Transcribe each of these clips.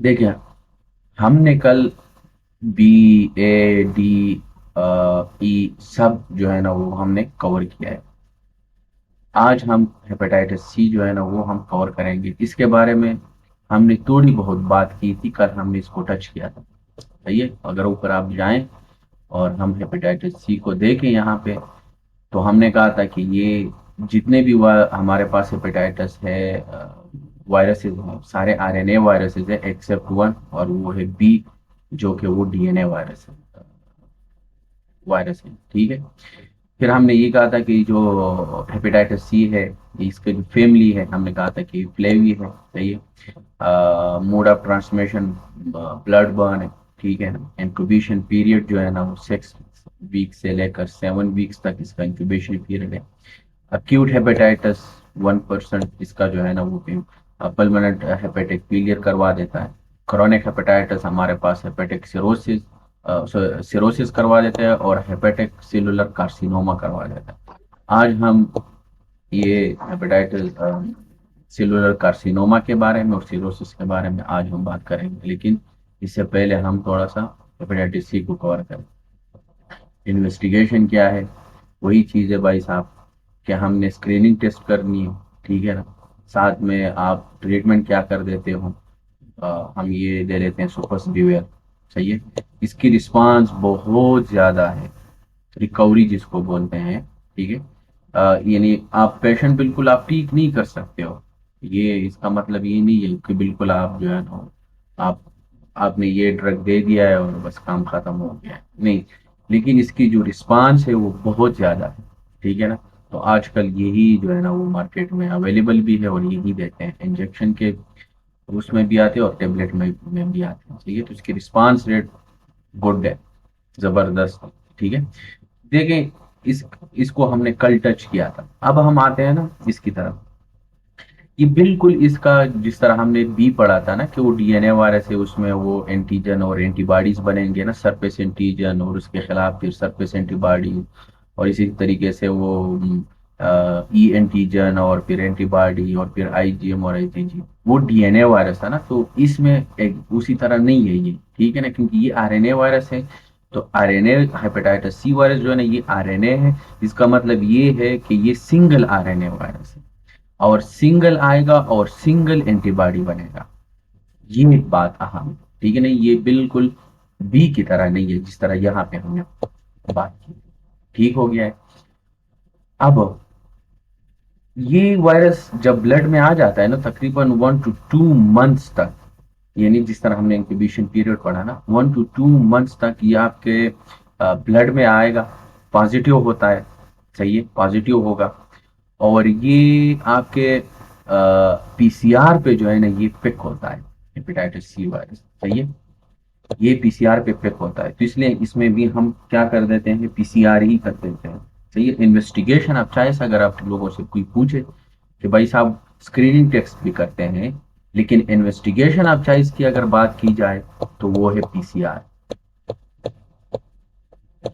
देखिए, हमने कल बी, ए, डी, ई सब जो है ना वो हमने कवर किया है। आज हम हेपेटाइटिस सी जो है ना वो हम कवर करेंगे। इसके बारे में हमने थोड़ी बहुत बात की थी, कल हमने इसको टच किया था। सही है, अगर ऊपर आप जाएं और हम हेपेटाइटिस सी को देखें यहाँ पे, तो हमने कहा था कि ये जितने भी हमारे पास हेपेटाइटिस है वायरसेस हैं, सारे आरएनए वायरसेस है एक्सेप्ट वन, और वो है बी, जो कि वो डीएनए वायरस है। ठीक है। फिर हमने ये कहा था कि जो हेपेटाइटिस सी है, इसके जो फैमिली है, हमने कहा था कि फ्लेवी है। सही है। Mode of transmission blood burn है। ठीक है ना। इंक्यूबेशन पीरियड जो है ना वो 6 वीक से लेकर 7 वीक्स तक इसका इंक्यूबेशन पीरियड है। अक्यूट हेपेटाइटिस 1% इसका जो है ना वो परमानेंट हेपेटिक फेलियर करवा देता है। क्रोनिक हेपेटाइटिस हमारे पास हेपेटिक सिरोसिस सिरोसिस करवा देता है, और हेपेटिक सेलुलर कार्सिनोमा करवा देता है। आज हम ये हेपेटाइटिस सेलुलर कार्सिनोमा के बारे में और सिरोसिस के बारे में आज हम बात करेंगे, लेकिन इससे पहले हम थोड़ा सा हेपेटाइटिस सी को कवर करें। इन्वेस्टिगेशन क्या है? वही चीज़ है भाई साहब, कि हमने स्क्रीनिंग टेस्ट करनी है। ठीक है ना। साथ में आप ट्रीटमेंट क्या कर देते हो? हम ये दे लेते हैं सुपरस्टिवियर। सही है। इसकी रिस्पांस बहुत ज़्यादा है, रिकवरी जिसको बोलते हैं। ठीक है। यानी आप पेशेंट बिल्कुल आप ठीक नहीं कर सकते हो। ये इसका मतलब ये नहीं है कि बिल्कुल आप जो है ना आप आपने ये ड्रग दे दिया है और बस काम खत्म हो गया है, नहीं। लेकिन इसकी जो रिस्पांस है वो बहुत ज़्यादा है। ठीक है ना। तो आजकल यही जो है ना वो मार्केट में अवेलेबल भी है, और यही देते हैं इंजेक्शन के, उसमें भी आते हैं और टेबलेट में भी आते हैं। ठीक है। तो इसकी रिस्पांस रेट गुड है, ज़बरदस्त। ठीक है। देखें, इस इसको हमने कल टच किया था। अब हम आते हैं ना इसकी तरफ। ये बिल्कुल इसका जिस तरह हमने बी पढ़ा था ना कि वो डीएनए वायरस है, उसमें वो एंटीजन और एंटीबॉडीज बनेंगे ना, सरफेस एंटीजन और उसके खिलाफ फिर सरफेस एंटीबॉडी, और इसी तरीके से वो ई एंटीजन और फिर एंटीबॉडी और फिर आईजीएम और आईजीजी, वो डीएनए वायरस है ना। तो इसमें एक उसी तरह नहीं है ये। ठीक है ना, क्योंकि ये आरएनए वायरस है। तो आरएनए हेपेटाइटिस सी वायरस जो है ना ये आरएनए है। इसका मतलब ये है कि ये सिंगल आरएनए वायरस है, और सिंगल आएगा और सिंगल एंटीबॉडी बनेगा। ये बात अहम है। ठीक है ना। ये बिल्कुल बी की तरह नहीं है जिस तरह यहाँ पे हमने बात की। ठीक हो गया है। अब ये वायरस जब ब्लड में आ जाता है ना, तकरीबन 1 to 2 मंथ्स तक, यानी जिस तरह हमने इंक्यूबेशन पीरियड पढ़ा ना, 1 to 2 मंथ्स तक ये आपके ब्लड में आएगा। पॉजिटिव होता है। सही है, पॉजिटिव होगा। और ये आपके पीसीआर पे जो है ना ये पिक होता है, हेपेटाइटिस सी वायरस। सही है। ये पीसीआर पे पिक होता है, तो इसलिए इसमें भी हम क्या कर देते हैं, पीसीआर ही कर देते हैं। सही है। इन्वेस्टिगेशन आप चाहे अगर आप लोगों से कोई पूछे कि भाई साहब स्क्रीनिंग टेस्ट भी करते हैं, लेकिन इन्वेस्टिगेशन आप चाहे की अगर बात की जाए तो वो है पीसीआर।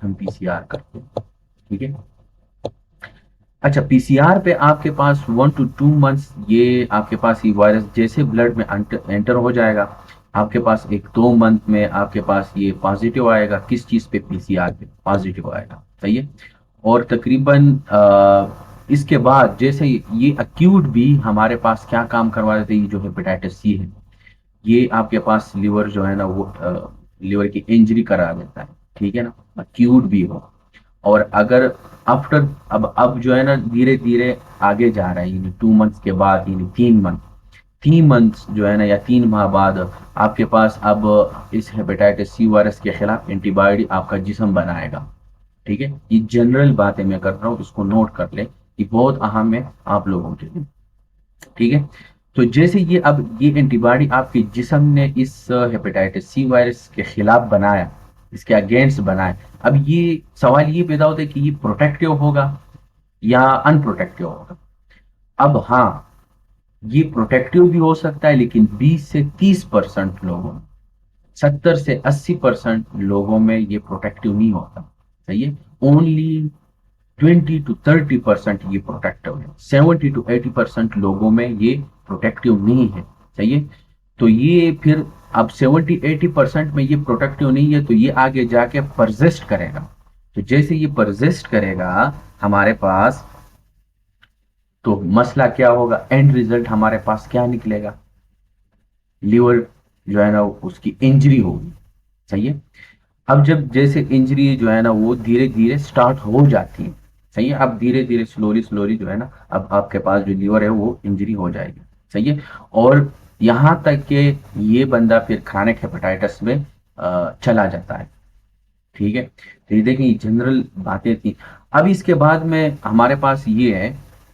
हम पीसीआर करते हैं। ठीक है। अच्छा, पीसीआर पे आपके पास 1 to 2 मंथ्स ये आपके पास ये वायरस जैसे ब्लड में एंटर हो जाएगा, आपके पास 1-2 मंथ में आपके पास ये पॉजिटिव आएगा। किस चीज़ पे? पीसीआर पे पॉजिटिव आएगा। सही है। और तकरीबन इसके बाद जैसे ये अक्यूट भी हमारे पास क्या काम करवा देते हैं, ये जो हेपेटाइटिस सी है, ये आपके पास लिवर जो है ना वो लिवर की इंजरी करा देता है। ठीक है ना। अक्यूट भी हो। और अगर आफ्टर अब जो है ना धीरे धीरे आगे जा रहा है, यानी 2 मंथ्स के बाद, यानी 3 मंथ, 3 मंथ्स जो है ना या 3 माह बाद आपके पास अब इस हेपेटाइटिस सी वायरस के खिलाफ एंटीबॉडी आपका जिस्म बनाएगा। ठीक है। ये जनरल बातें मैं कर रहा हूँ, इसको नोट कर ले, ये बहुत अहम है आप लोगों के लिए। ठीक है। तो जैसे ये अब ये एंटीबॉडी आपके जिस्म ने इस हेपेटाइटिस सी वायरस के खिलाफ बनाया, इसके अगेंस्ट बनाया, अब ये सवाल ये पैदा होता है कि ये प्रोटेक्टिव होगा या अनप्रोटेक्टिव होगा। अब हाँ, ये प्रोटेक्टिव भी हो सकता है, लेकिन 20 से 30% लोगों में, 70 से 80% लोगों में ये प्रोटेक्टिव नहीं होता। सही है। ओनली 20 to 30% ये प्रोटेक्टिव है, 70 to 80% लोगों में ये प्रोटेक्टिव नहीं है। सही है। तो ये फिर अब 70-80% में ये प्रोटेक्टिव नहीं है, तो ये आगे जाके परसिस्ट करेगा। तो जैसे ये परसिस्ट करेगा हमारे पास, तो मसला क्या होगा, एंड रिजल्ट हमारे पास क्या निकलेगा, लीवर जो है ना उसकी इंजरी होगी। सही है। अब जब जैसे इंजरी जो है ना वो धीरे धीरे स्टार्ट हो जाती है, सही है, अब धीरे धीरे स्लोली स्लोली जो है ना, अब आपके पास जो लीवर है वो इंजरी हो जाएगी। सही है। और यहाँ तक कि ये बंदा फिर क्रोनिक हेपेटाइटिस में चला जाता है। ठीक है। तो ये देखिए जनरल बातें थी। अब इसके बाद में हमारे पास ये है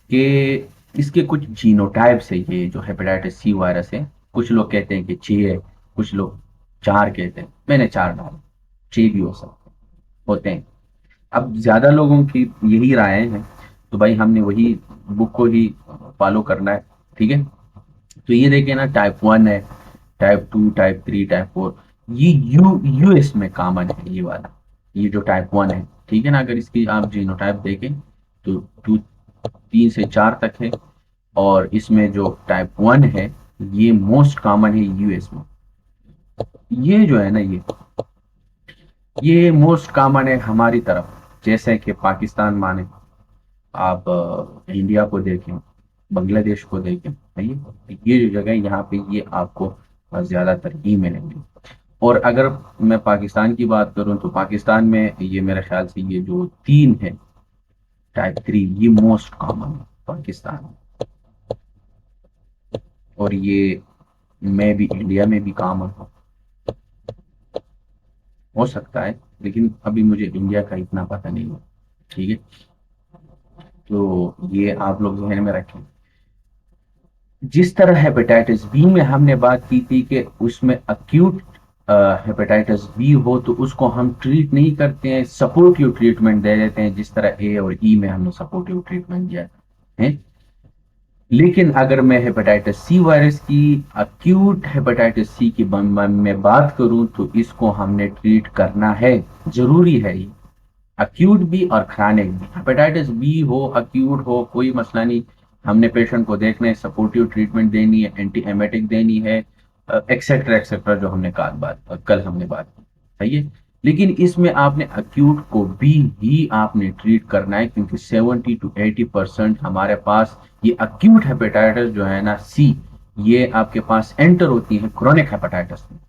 कि इसके कुछ जीनोटाइप्स है, ये जो हेपेटाइटिस सी वायरस है। कुछ लोग कहते हैं कि 6 है, कुछ लोग 4 कहते हैं, मैंने 4 डाला, 6 भी हो सकते होते हैं। अब ज्यादा लोगों की यही राय है, तो भाई हमने वही बुक को ही फॉलो करना है। ठीक है। तो ये देखिए ना, टाइप 1 है, टाइप 2, टाइप 3, टाइप 4, ये यूएस में कॉमन है ये वाला, ये जो टाइप 1 है। ठीक है ना, अगर इसकी आप जीनोटाइप देखें तो 3 से 4 तक है। और इसमें जो टाइप 1 है ये मोस्ट कॉमन है यूएस में। ये जो है ना, ये मोस्ट कॉमन है हमारी तरफ, जैसे कि पाकिस्तान माने, आप इंडिया को देखें, बांग्लादेश को देखें, सही है? ये जो जगह है यहाँ पे ये आपको ज्यादातर ही मिलेंगे। और अगर मैं पाकिस्तान की बात करूं तो पाकिस्तान में ये मेरे ख्याल से ये जो 3 है, टाइप 3, ये मोस्ट कॉमन है पाकिस्तान में। और ये मैं भी इंडिया में भी कॉमन हो सकता है, लेकिन अभी मुझे इंडिया का इतना पता नहीं है। ठीक है। तो ये आप लोग जहन में रखें। जिस तरह हेपेटाइटिस बी में हमने बात की थी कि उसमें अक्यूट हेपेटाइटिस बी हो तो उसको हम ट्रीट नहीं करते हैं, सपोर्टिव ट्रीटमेंट दे देते हैं, जिस तरह ए और ई में हमने सपोर्टिव ट्रीटमेंट दिया है। लेकिन अगर मैं हेपेटाइटिस सी वायरस की, अक्यूट हेपेटाइटिस सी की मैं बात करूं तो इसको हमने ट्रीट करना है, जरूरी है ये, अक्यूट भी और क्रानिक भी। हेपेटाइटिस बी हो, अक्यूट हो, कोई मसला नहीं, हमने पेशेंट को देखना है, सपोर्टिव ट्रीटमेंट देनी है, एंटी एमेटिक देनी है, एक्सेट्रा एक्सेट्रा, जो हमने कल हमने बात की। सही है। लेकिन इसमें आपने अक्यूट को भी ही आपने ट्रीट करना है, क्योंकि 70-80% हमारे पास ये अक्यूट हेपेटाइटिस जो है ना सी, ये आपके पास एंटर होती है क्रोनिक हेपेटाइटिस में।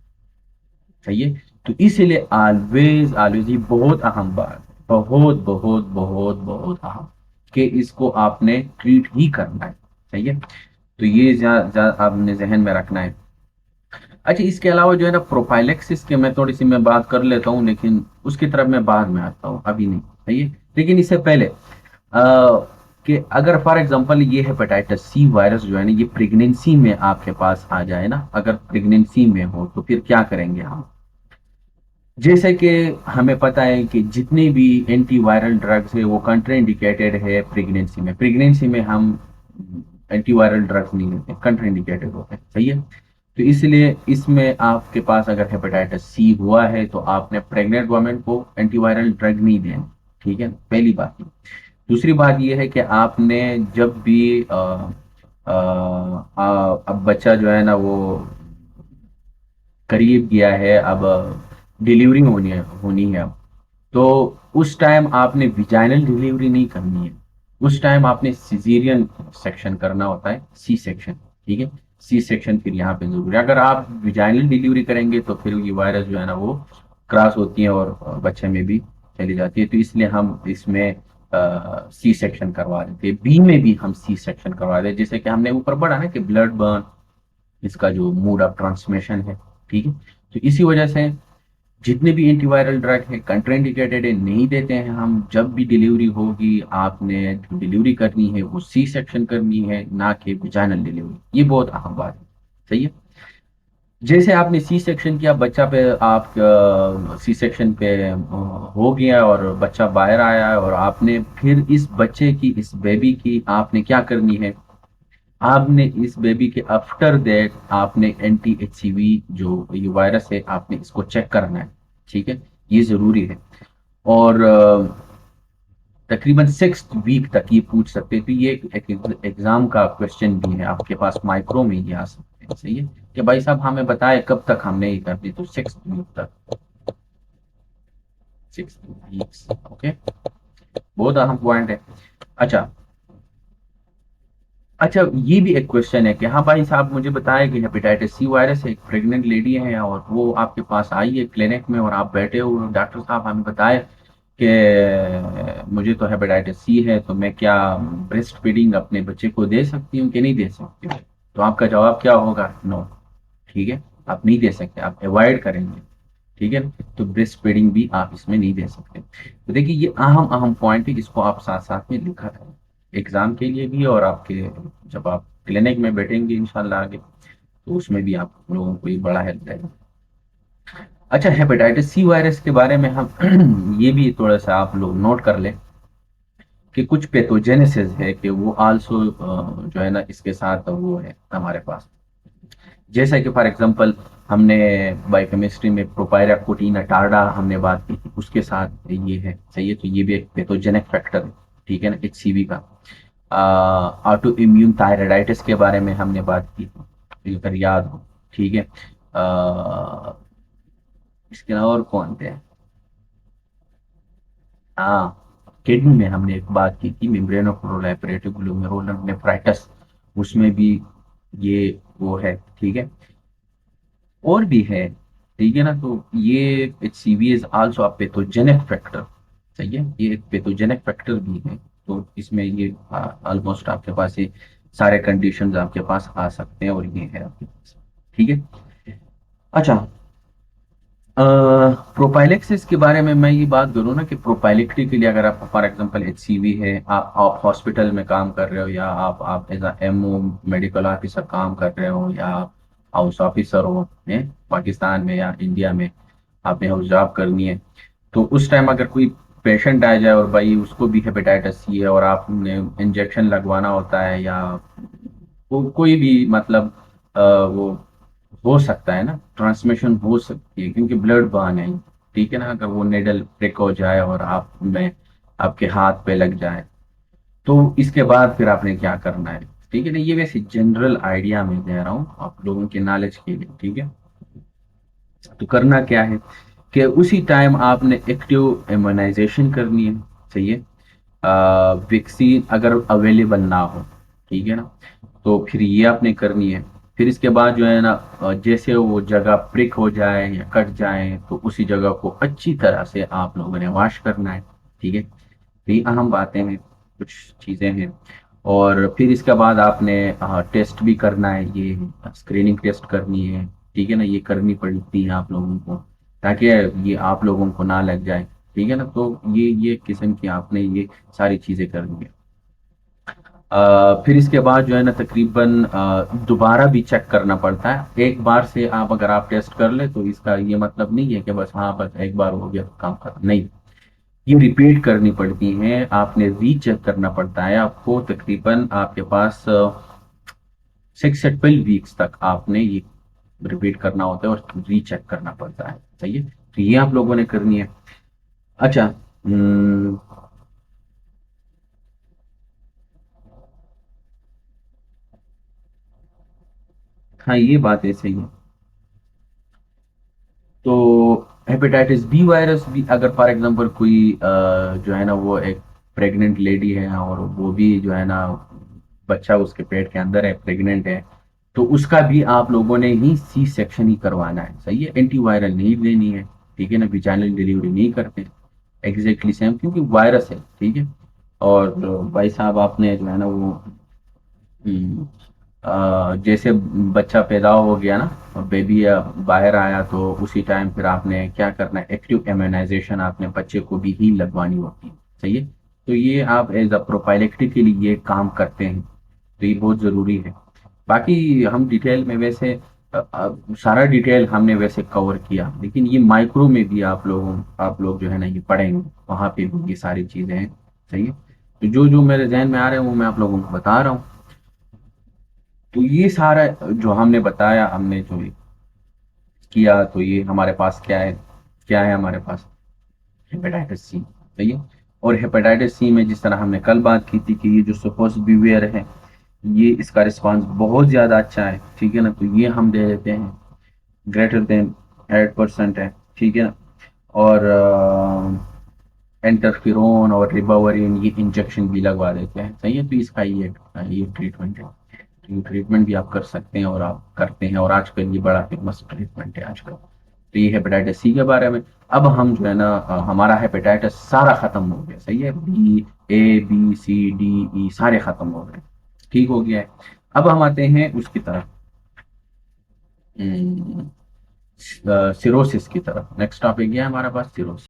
सही है। तो इसीलिए ऑलवेज ऑलवेज ये बहुत अहम बात, बहुत बहुत बहुत बहुत अहम, कि इसको आपने ट्रीट ही करना है। सही है। तो ये आपने जहन में रखना है। अच्छा, इसके अलावा जो है ना प्रोफाइलेक्सिस के मैं थोड़ी सी मैं बात कर लेता हूँ, लेकिन उसकी तरफ मैं बाद में आता हूँ, अभी नहीं। सही है। लेकिन इससे पहले कि अगर फॉर एग्जांपल ये हेपेटाइटिस सी वायरस जो है ना, ये प्रेगनेंसी में आपके पास आ जाए ना, अगर प्रेगनेंसी में हो तो फिर क्या करेंगे हम। जैसे कि हमें पता है कि जितने भी एंटीवायरल ड्रग्स है वो कंट्राइंडिकेटेड है प्रेगनेंसी में। प्रेगनेंसी में हम एंटीवायरल ड्रग्स नहीं लेते, कंट्राइंडिकेटेड होते हैं। सही है। तो इसलिए इसमें आपके पास अगर हेपेटाइटिस सी हुआ है तो आपने प्रेग्नेंट वुमेन को एंटीवायरल ड्रग नहीं देना। ठीक है, पहली बात। दूसरी बात यह है कि आपने जब भी अब बच्चा जो है ना वो करीब गया है, अब डिलीवरी होनी है अब, तो उस टाइम आपने विजाइनल डिलीवरी नहीं करनी है, उस टाइम आपने सिजेरियन सेक्शन करना होता है, सी सेक्शन। ठीक है। सी सेक्शन फिर यहाँ पे जरूरी है। अगर आप विजाइनल डिलीवरी करेंगे तो फिर ये वायरस जो है ना वो क्रॉस होती है और बच्चे में भी चली जाती है। तो इसलिए हम इसमें सी सेक्शन करवा देते हैं, बी में भी हम सी सेक्शन करवा देते हैं। जैसे कि हमने ऊपर बढ़ा ना कि ब्लड बर्न, इसका जो मोड ऑफ ट्रांसमिशन है। ठीक है। तो इसी वजह से जितने भी एंटीवायरल ड्रग है कंट्राइंडिकेटेड है, नहीं देते हैं हम। जब भी डिलीवरी होगी आपने जो डिलीवरी करनी है वो सी सेक्शन करनी है, ना कि विजाइनल डिलीवरी। ये बहुत अहम बात है। सही है। जैसे आपने सी सेक्शन किया, बच्चा पे आप सी सेक्शन पे हो गया और बच्चा बाहर आया है, और आपने फिर इस बच्चे की, इस बेबी की आपने क्या करनी है, आपने इस बेबी के आफ्टर दैट आपने एंटी एचसीवी जो ये वायरस है आपने इसको चेक करना है। ठीक है। ये जरूरी है। और तकरीबन 6th वीक तक ये पूछ सकते हैं। तो ये एक एग्जाम का क्वेश्चन भी है आपके पास, माइक्रो में ये आ सकते हैं। सही है कि भाई साहब हमें बताए कब तक हमने ये करनी, तो 6th वीक तक, 6 वीक्स। ओके, बहुत अहम पॉइंट है। अच्छा, अच्छा, ये भी एक क्वेश्चन है कि हाँ भाई साहब मुझे बताया कि हेपेटाइटिस सी वायरस है, एक प्रेग्नेंट लेडी है और वो आपके पास आई है क्लिनिक में और आप बैठे हो, डॉक्टर साहब हमें बताए कि मुझे तो हेपेटाइटिस सी है, तो मैं क्या ब्रेस्ट फीडिंग अपने बच्चे को दे सकती हूँ कि नहीं दे सकती हूँ? तो आपका जवाब क्या होगा? नो। ठीक है, आप नहीं दे सकते, आप अवॉइड करेंगे। ठीक है, तो ब्रेस्ट फीडिंग भी आप इसमें नहीं दे सकते। तो देखिए ये अहम अहम पॉइंट है, इसको आप साथ साथ में लिखा है एग्जाम के लिए भी, और आपके जब आप क्लिनिक में बैठेंगे इंशाल्लाह आगे, तो उसमें भी आप लोगों को ये बड़ा हेल्प देगा। अच्छा, हेपेटाइटिस सी वायरस के बारे में हम ये भी थोड़ा सा आप लोग नोट कर लें कि कुछ पैथोजेनेसिस है कि वो आल्सो जो है ना इसके साथ वो है हमारे पास। जैसा कि फॉर एग्जांपल हमने बायोकेमिस्ट्री में प्रोपायराकोटीन अटारडा हमने बात की थी, उसके साथ ये है। सही है, तो ये भी एक पैथोजेनिक फैक्टर है। ठीक है ना, एचसीवी का। ऑटो इम्यून थायराइडाइटिस के बारे में हमने बात की थी, अगर याद हो। ठीक है। इसके अलावा और कौन थे? हाँ, किडनी में हमने एक बात की थी, मेम्ब्रेनोप्रोलिफरेटिव ग्लोमेरुलर नेफ्राइटिस, उसमें भी ये वो है। ठीक है, और भी है। ठीक है ना, तो ये H C V is also a pathogenic factor. सही है, ये एक पैथोजेनिक फैक्टर भी है। तो इसमें ये ऑलमोस्ट आपके पास ये सारे कंडीशंस आपके पास आ सकते हैं, और ये है आपके पास। ठीक है। अच्छा, प्रोपाइलेक्सिस के बारे में मैं ये बात करूँ ना कि प्रोपाइलेक्ट्री के लिए अगर आप फॉर एग्जांपल एचसीवी है, आप हॉस्पिटल में काम कर रहे हो, या आप as a MO medical officer काम कर रहे हो, या हाउस ऑफिसर हो पाकिस्तान में या इंडिया में, आपने हाउस जॉब करनी है, तो उस टाइम अगर कोई पेशेंट आ जाए और भाई उसको भी हेपेटाइटिस सी है और आपने इंजेक्शन लगवाना होता है, या कोई भी मतलब वो हो सकता है ना, ट्रांसमिशन हो सकती है क्योंकि ब्लड बहन है। ठीक है ना, अगर वो नेडल प्रिक हो जाए और आप में आपके हाथ पे लग जाए, तो इसके बाद फिर आपने क्या करना है? ठीक है ना, ये वैसे जनरल आइडिया में दे रहा हूँ आप लोगों के नॉलेज के लिए। ठीक है, तो करना क्या है कि उसी टाइम आपने एक्टिव इम्यूनाइजेशन करनी है। सही है, वैक्सीन अगर अवेलेबल ना हो, ठीक है ना, तो फिर ये आपने करनी है। फिर इसके बाद जो है ना, जैसे वो जगह प्रिक हो जाए या कट जाए, तो उसी जगह को अच्छी तरह से आप लोगों ने वॉश करना है। ठीक है, तो ये अहम बातें हैं, कुछ चीज़ें हैं। और फिर इसके बाद आपने टेस्ट भी करना है, ये स्क्रीनिंग टेस्ट करनी है। ठीक है ना, ये करनी पड़ती है आप लोगों को, ताकि ये आप लोगों को ना लग जाए। ठीक है ना, तो ये किस्म की आपने ये सारी चीज़ें करनी है। फिर इसके बाद जो है ना तकरीबन दोबारा भी चेक करना पड़ता है। एक बार से आप अगर आप टेस्ट कर ले तो इसका ये मतलब नहीं है कि बस हाँ बस एक बार हो गया तो काम खत्म, नहीं। ये रिपीट करनी पड़ती है, आपने रीचेक करना पड़ता है आपको। तकरीबन आपके पास 6 से 12 वीक्स तक आपने ये रिपीट करना होता है और रीचेक करना पड़ता है। सही है, तो ये आप लोगों ने करनी है। अच्छा, हाँ ये बात है, सही है। तो हेपेटाइटिस बी वायरस भी अगर फॉर एग्जांपल कोई जो है ना वो एक प्रेग्नेंट लेडी है और वो भी जो है ना बच्चा उसके पेट के अंदर है, प्रेग्नेंट है, तो उसका भी आप लोगों ने ही सी सेक्शन ही करवाना है। सही है, एंटीवायरल नहीं लेनी है। ठीक है ना, विजाइनल डिलीवरी नहीं करते। एग्जैक्टली सेम, क्योंकि वायरस है। ठीक है, और भाई साहब आपने जो है ना वो जैसे बच्चा पैदा हो गया ना, बेबी बाहर आया, तो उसी टाइम फिर आपने क्या करना है, एक्टिव इम्यूनाइजेशन आपने बच्चे को भी ही लगवानी होती है। सही है, तो ये आप एज अ प्रोफाइलेक्टिक के लिए ये काम करते हैं, तो ये बहुत ज़रूरी है। बाकी हम डिटेल में वैसे सारा डिटेल हमने वैसे कवर किया, लेकिन ये माइक्रो में भी आप लोग जो है ना ये पढ़ेंगे, वहाँ पे भी ये सारी चीज़ें हैं। सही है, तो जो जो मेरे जहन में आ रहे हैं वो मैं आप लोगों को बता रहा हूँ। तो ये सारा जो हमने बताया, हमने जो किया, तो ये हमारे पास क्या है, क्या है हमारे पास? Hepatitis C. सही है, और हेपेटाइटिस सी में जिस तरह हमने कल बात की थी कि ये जो सपोसिवियर है, ये इसका रिस्पांस बहुत ज़्यादा अच्छा है, ठीक है ना, तो ये हम दे देते हैं, ग्रेटर देन 8% है, ठीक है ना। और इंटरफेरोन और रिबाविरिन ये इंजेक्शन भी लगवा देते हैं, सही है। तो इसका ये ट्रीटमेंट है, तो ये ट्रीटमेंट भी आप कर सकते हैं और आप करते हैं, और आजकल ये बड़ा फेमस ट्रीटमेंट है आजकल। तो ये हेपेटाइटिस सी के बारे में। अब हम जो है ना हमारा हेपेटाइटिस सारा खत्म हो गया, सही है, B, A, B, C, D, E सारे खत्म हो गए, ठीक हो गया है। अब हम आते हैं उसकी तरफ, सिरोसिस की तरफ। नेक्स्ट टॉपिक है हमारे पास सिरोसिस।